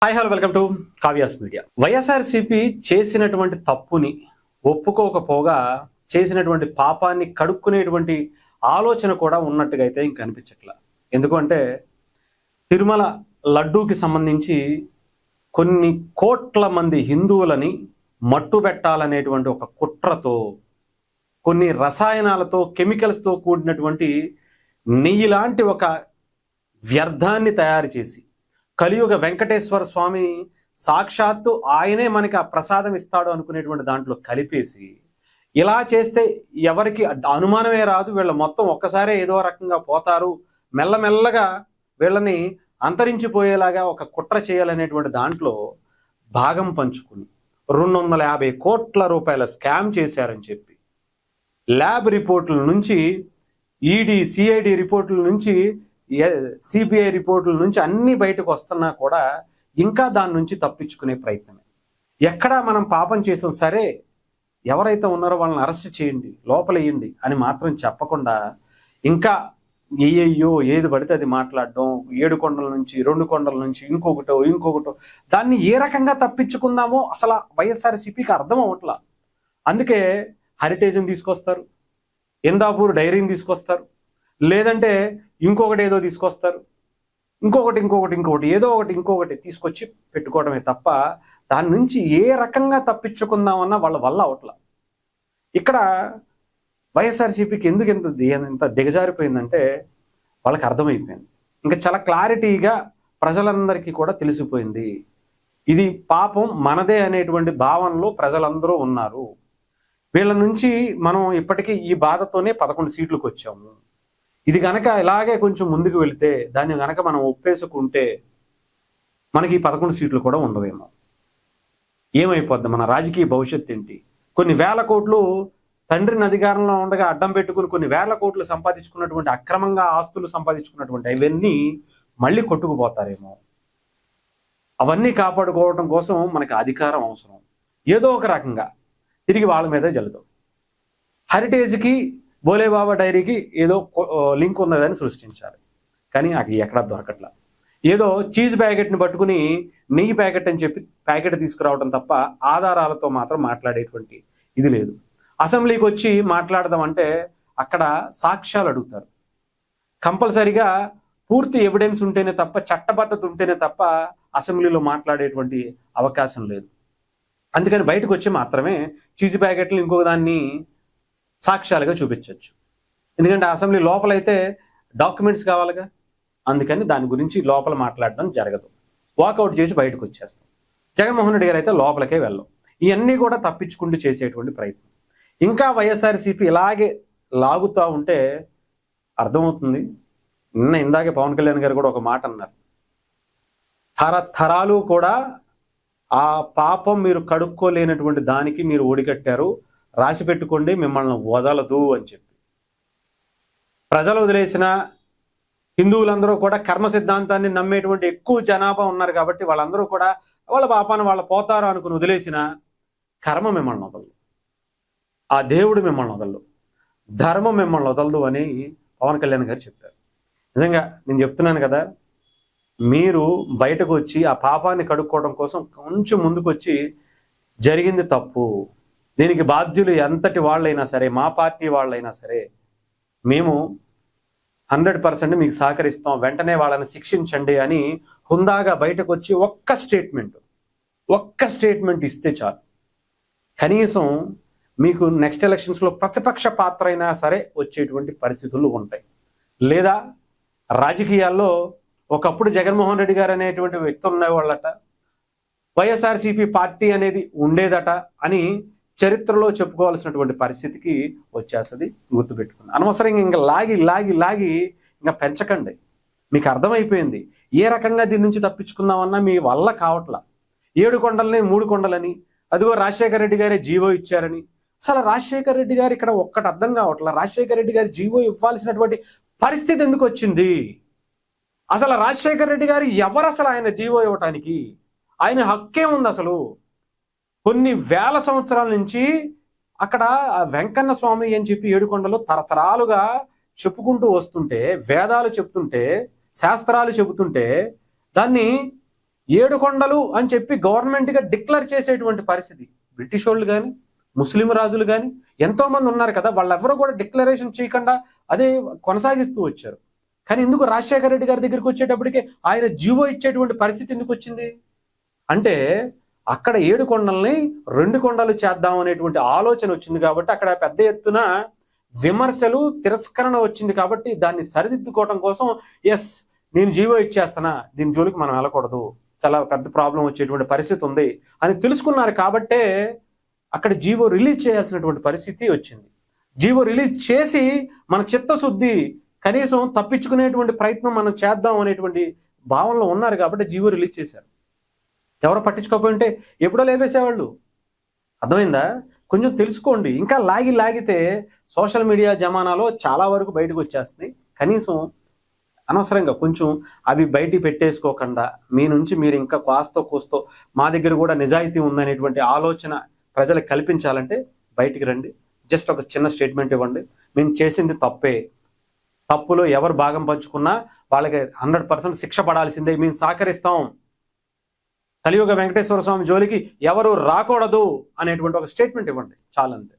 Hi hello welcome to Kavya's media. YSRCP చేసినటువంటి తప్పుని ఒప్పుకోకపోగా చేసినటువంటి పాపాన్ని కడుక్కునేటువంటి ఆలోచన కూడా ఉన్నట్టుగా అయితే ఇంక అనిపించట్లా. ఎందుకంటే తిరుమల లడ్డూకి సంబంధించి కొన్ని కోట్ల మంది హిందువులని మట్టు పెట్టాలనేటువంటి ఒక కుట్రతో కొన్ని రసాయనాలతో కెమికల్స్తో కూడినటువంటి నెయ్యి లాంటి ఒక వ్యర్థాన్ని తయారు చేసి కలియుగ వెంకటేశ్వర స్వామి సాక్షాత్తు ఆయనే మనకి ఆ ప్రసాదం ఇస్తాడు అనుకునేటువంటి దాంట్లో కలిపేసి ఇలా చేస్తే ఎవరికి అనుమానమే రాదు, వీళ్ళ మొత్తం ఒక్కసారే ఏదో రకంగా పోతారు, మెల్లమెల్లగా వీళ్ళని అంతరించిపోయేలాగా ఒక కుట్ర చేయాలనేటువంటి దాంట్లో భాగం పంచుకుని 250 కోట్ల రూపాయల స్కామ్ చేశారని చెప్పి ల్యాబ్ రిపోర్టుల నుంచి ఈడీ సిఐడి రిపోర్టుల నుంచి సిబిఐ రిపోర్టుల నుంచి అన్ని బయటకు వస్తున్నా కూడా ఇంకా దాని నుంచి తప్పించుకునే ప్రయత్నమే. ఎక్కడా మనం పాపం చేసాం, సరే ఎవరైతే ఉన్నారో వాళ్ళని అరెస్ట్ చేయండి, లోపలేయండి అని మాత్రం చెప్పకుండా ఇంకా ఏయ్యో ఏది పడితే అది మాట్లాడడం, 7 కొండల నుంచి 2 కొండల నుంచి ఇంకొకటో దాన్ని ఏ రకంగా తప్పించుకుందామో అసలు వైఎస్ఆర్సీపీకి అర్థం అవ్వట్లా. అందుకే హెరిటేజ్ని తీసుకొస్తారు, ఇందాపూర్ డైరీని తీసుకొస్తారు, లేదంటే ఇంకొకటి ఏదో తీసుకొస్తారు, ఇంకొకటి ఇంకొకటి తీసుకొచ్చి పెట్టుకోవడమే తప్ప దాని నుంచి ఏ రకంగా తప్పించుకుందామన్నా వాళ్ళ వల్ల అవట్లా. ఇక్కడ వైఎస్ఆర్సీపీకి ఎందుకు ఎంత దిగజారిపోయిందంటే వాళ్ళకి అర్థమైపోయింది. ఇంకా చాలా క్లారిటీగా ప్రజలందరికీ కూడా తెలిసిపోయింది, ఇది పాపం మనదే అనేటువంటి భావనలో ప్రజలందరూ ఉన్నారు. వీళ్ళ నుంచి మనం ఇప్పటికీ ఈ బాధతోనే 11 సీట్లకు వచ్చాము. ఇది గనక ఇలాగే కొంచెం ముందుకు వెళితే, దాన్ని గనక మనం ఒప్పేసుకుంటే మనకి 11 సీట్లు కూడా ఉండవేమో. ఏమైపోద్ది మన రాజకీయ భవిష్యత్తు ఏంటి? కొన్ని వేల కోట్లు తండ్రిని అధికారంలో ఉండగా అడ్డం పెట్టుకుని కొన్ని వేల కోట్లు సంపాదించుకున్నటువంటి, అక్రమంగా ఆస్తులు సంపాదించుకున్నటువంటి అవన్నీ మళ్ళీ కొట్టుకుపోతారేమో. అవన్నీ కాపాడుకోవడం కోసం మనకి అధికారం అవసరం. ఏదో ఒక రకంగా తిరిగి వాళ్ళ మీదే జల్లుదాం. హెరిటేజ్కి బోలేబాబా డైరీకి ఏదో లింక్ ఉన్నదని సృష్టించాలి, కానీ అది ఎక్కడా దొరకట్లా. ఏదో చీజ్ ప్యాకెట్ని పట్టుకుని నెయ్యి ప్యాకెట్ అని చెప్పి ప్యాకెట్ తీసుకురావడం తప్ప ఆధారాలతో మాత్రం మాట్లాడేటువంటి ఇది లేదు. అసెంబ్లీకి వచ్చి మాట్లాడదాం అంటే అక్కడ సాక్ష్యాలు అడుగుతారు. కంపల్సరిగా పూర్తి ఎవిడెన్స్ ఉంటేనే తప్ప, చట్టబద్ధత ఉంటేనే తప్ప అసెంబ్లీలో మాట్లాడేటువంటి అవకాశం లేదు. అందుకని బయటకు వచ్చి మాత్రమే చీజ్ ప్యాకెట్లు ఇంకొక దాన్ని సాక్ష్యాలుగా చూపించవచ్చు. ఎందుకంటే అసెంబ్లీ లోపలైతే డాక్యుమెంట్స్ కావాలిగా, అందుకని దాని గురించి లోపల మాట్లాడడం జరగదు. వాకౌట్ చేసి బయటకు వచ్చేస్తాం. జగన్మోహన్ రెడ్డి గారు అయితే లోపలికే వెళ్ళం. ఇవన్నీ కూడా తప్పించుకుంటూ చేసేటువంటి ప్రయత్నం. ఇంకా వైఎస్ఆర్సీపీ ఇలాగే లాగుతూ ఉంటే అర్థమవుతుంది. ఇందాకే పవన్ కళ్యాణ్ గారు కూడా ఒక మాట అన్నారు, తరతరాలు కూడా ఆ పాపం మీరు కడుక్కోలేనటువంటి దానికి మీరు ఓడికట్టారు, రాసి పెట్టుకోండి, మిమ్మల్ని వదలదు అని చెప్పి. ప్రజలు వదిలేసిన హిందువులందరూ కూడా కర్మ సిద్ధాంతాన్ని నమ్మేటువంటి ఎక్కువ జనాభా ఉన్నారు కాబట్టి వాళ్ళందరూ కూడా వాళ్ళ పాపాన్ని వాళ్ళు పోతారు అనుకుని వదిలేసిన కర్మ మిమ్మల్ని వదలదు, ఆ దేవుడు మిమ్మల్ని వదలదు, ధర్మం మిమ్మల్ని వదలదు అని పవన్ కళ్యాణ్ గారు చెప్పారు. నిజంగా నేను చెప్తున్నాను కదా, మీరు బయటకు వచ్చి ఆ పాపాన్ని కడుక్కోవడం కోసం కొంచెం ముందుకు వచ్చి జరిగింది తప్పు, దీనికి బాధ్యులు ఎంతటి వాళ్ళైనా సరే, మా పార్టీ వాళ్ళైనా సరే మేము 100% మీకు సహకరిస్తాం, వెంటనే వాళ్ళని శిక్షించండి అని హుందాగా బయటకు వచ్చి ఒక్క స్టేట్మెంట్ ఇస్తే చాలు. కనీసం మీకు నెక్స్ట్ ఎలక్షన్స్లో ప్రతిపక్ష పాత్ర అయినా సరే వచ్చేటువంటి పరిస్థితులు ఉంటాయి. లేదా రాజకీయాల్లో ఒకప్పుడు జగన్మోహన్ రెడ్డి గారు అనేటువంటి వ్యక్తి ఉండేవాళ్ళట, వైఎస్ఆర్సీపీ పార్టీ అనేది ఉండేదట అని చరిత్రలో చెప్పుకోవాల్సినటువంటి పరిస్థితికి వచ్చేస్తుంది. గుర్తుపెట్టుకుని అనవసరంగా ఇంకా లాగి ఇంకా పెంచకండి. మీకు అర్థమైపోయింది ఏ రకంగా దీని నుంచి తప్పించుకుందామన్నా మీ వల్ల కావట్లా. 7 కొండలని 3 కొండలని, అదిగో రాజశేఖర రెడ్డి గారే జీవో ఇచ్చారని. అసలు రాజశేఖర రెడ్డి గారు ఇక్కడ ఒక్కటి అర్థం కావట్లా, రాజశేఖర రెడ్డి గారు జీవో ఇవ్వాల్సినటువంటి పరిస్థితి ఎందుకు వచ్చింది? అసలు రాజశేఖర రెడ్డి గారు ఎవరు? అసలు ఆయన జీవో ఇవ్వటానికి ఆయన హక్కే ఉంది? అసలు కొన్ని వేల సంవత్సరాల నుంచి అక్కడ వెంకన్న స్వామి అని చెప్పి 7 కొండలు తరతరాలుగా చెప్పుకుంటూ వస్తుంటే, వేదాలు చెప్తుంటే, శాస్త్రాలు చెబుతుంటే దాన్ని 7 కొండలు అని చెప్పి గవర్నమెంట్గా డిక్లేర్ చేసేటువంటి పరిస్థితి. బ్రిటిష్ వాళ్ళు కానీ ముస్లిం రాజులు కానీ ఎంతో మంది ఉన్నారు కదా, వాళ్ళెవరూ కూడా డిక్లరేషన్ చేయకుండా అదే కొనసాగిస్తూ వచ్చారు. కానీ ఎందుకు రాజశేఖర రెడ్డి గారి దగ్గరికి వచ్చేటప్పటికి ఆయన జీవో ఇచ్చేటువంటి పరిస్థితి ఎందుకు వచ్చింది అంటే, అక్కడ 7 కొండల్ని 2 కొండలు చేద్దాం అనేటువంటి ఆలోచన వచ్చింది కాబట్టి, అక్కడ పెద్ద ఎత్తున విమర్శలు తిరస్కరణ వచ్చింది కాబట్టి, దాన్ని సరిదిద్దుకోవడం కోసం ఎస్ నేను జీవో ఇచ్చేస్తానా, దీని జోలికి మనం వెళ్ళకూడదు, చాలా పెద్ద ప్రాబ్లం వచ్చేటువంటి పరిస్థితి ఉంది అని తెలుసుకున్నారు కాబట్టే అక్కడ జీవో రిలీజ్ చేయాల్సినటువంటి పరిస్థితి వచ్చింది. జీవో రిలీజ్ చేసి మన చిత్తశుద్ధి కనీసం తప్పించుకునేటువంటి ప్రయత్నం మనం చేద్దాం అనేటువంటి భావనలో ఉన్నారు కాబట్టి జీవో రిలీజ్ చేశారు. ఎవరో పట్టించుకోకపోయింటే ఎప్పుడో లేపేసేవాళ్ళు. అర్థమైందా? కొంచెం తెలుసుకోండి. ఇంకా లాగితే సోషల్ మీడియా జమానాలో చాలా వరకు బయటకు వచ్చేస్తున్నాయి. కనీసం అనవసరంగా కొంచెం అవి బయట పెట్టేసుకోకుండా మీ నుంచి మీరు ఇంకా కాస్తో కూస్తో మా దగ్గర కూడా నిజాయితీ ఉందనేటువంటి ఆలోచన ప్రజలకు కల్పించాలంటే బయటికి రండి. జస్ట్ ఒక చిన్న స్టేట్మెంట్ ఇవ్వండి, మేము చేసింది తప్పే, తప్పులో ఎవరు భాగం పంచుకున్నా వాళ్ళకి 100% శిక్ష పడాల్సిందే, మేము సహకరిస్తాం, కలియుగ వెంకటేశ్వర స్వామి జోలికి ఎవరు రాకూడదు అనేటువంటి ఒక స్టేట్మెంట్ ఇవ్వండి, చాలంతే.